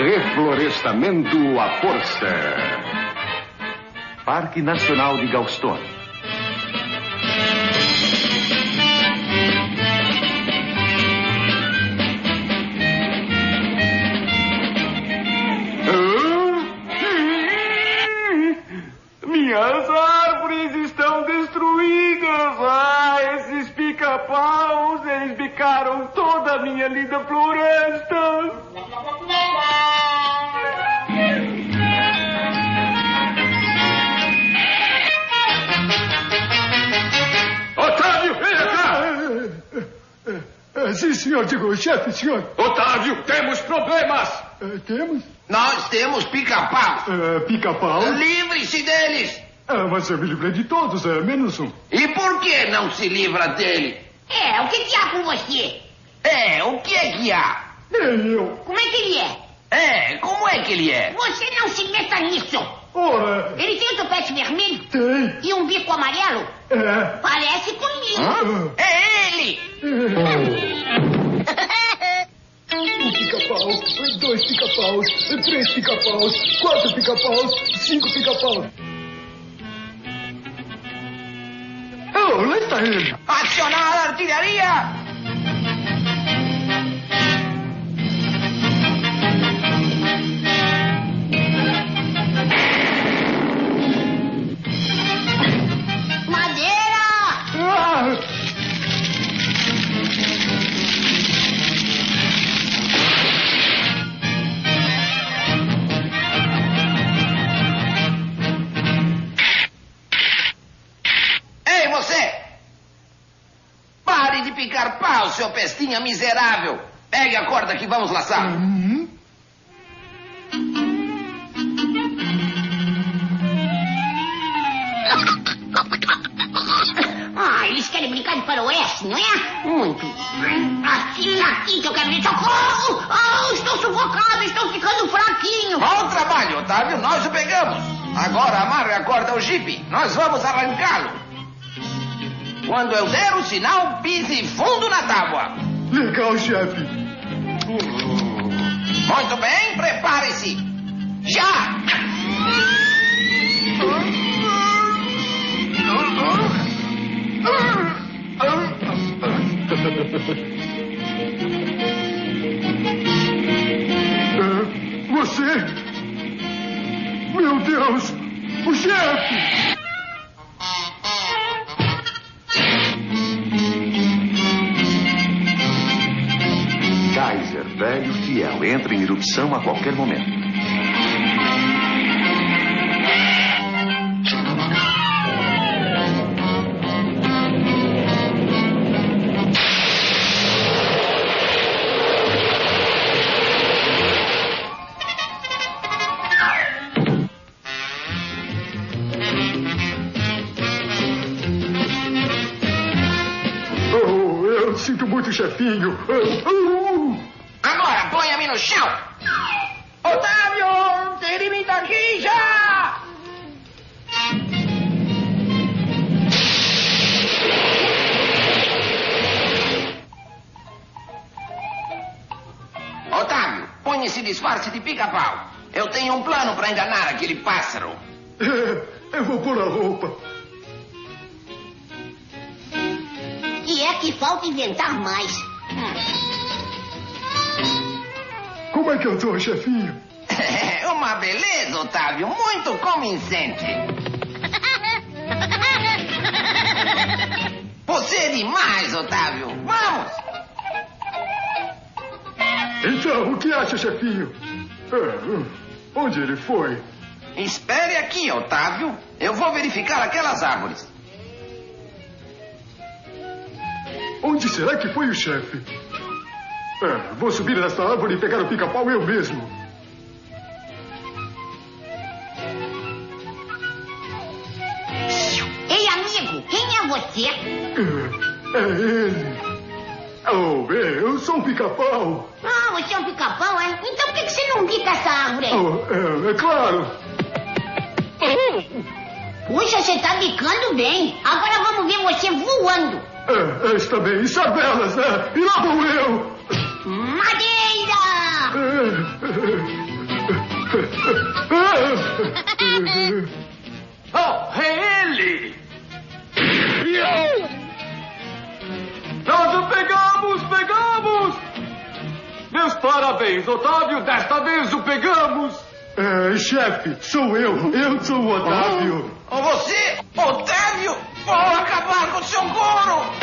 Reflorestamento à força. Parque Nacional de Galston. Minhas árvores estão destruídas. Esses pica-paus, eles bicaram toda a minha linda floresta. Otávio, vem cá! Sim, senhor, digo, chefe, senhor. Otávio, temos problemas! Temos? Nós temos pica-pau. Pica-pau? Livre-se deles. Mas eu me livrei de todos, menos um. E por que não se livra dele? O que há com você? O que é que há? Nem eu. Como é que ele é? Como é que ele é? Você não se meta nisso. Ora, Ele tem o topete vermelho tem. e um bico amarelo? Parece comigo. É ele! Um pica-pau, 2 pica-paus, 3 pica-paus, 4 pica-paus, 5 pica-paus. Lá está ele. Acionar a artilharia! Madeira! Ei, você! Pare de picar pau, seu pestinha miserável! Pegue a corda que vamos laçar. Eles querem brincar de faroeste, não é? Muito. Aqui que eu quero ver. Socorro! Estou sufocado, estou ficando fraquinho. Bom trabalho, Otávio, nós o pegamos. Agora amarre a corda ao jipe. Nós vamos arrancá-lo. Quando eu der o sinal, pise fundo na tábua. Legal, chefe. Muito bem, prepare-se. Já! Você? Meu Deus! O chefe! Kaiser, velho fiel, entra em erupção a qualquer momento. Sinto muito, chefinho. Agora, ponha-me no chão. Otávio, tire-me daqui já! Otávio, põe esse disfarce de pica-pau. Eu tenho um plano para enganar aquele pássaro. Eu vou pôr a roupa. E é que falta inventar mais. Como é que eu tô, chefinho? Uma beleza, Otávio. Muito convincente. Você é demais, Otávio. Vamos! Então, o que acha, chefinho? Onde ele foi? Espere aqui, Otávio. Eu vou verificar aquelas árvores. Onde será que foi o chefe? Vou subir nesta árvore e pegar o pica-pau eu mesmo. Ei, amigo, quem é você? É ele. Eu sou um pica-pau. Você é um pica-pau, é? Então por que você não pica essa árvore aí? É claro. Puxa, você tá bicando bem. Agora vamos ver você voando. Está bem. Isabelas, e lá vou eu. Madeira! vez, Otávio. Desta vez o pegamos. Chefe, sou eu. Eu sou o Otávio. Você, Otávio, vou acabar com o seu couro.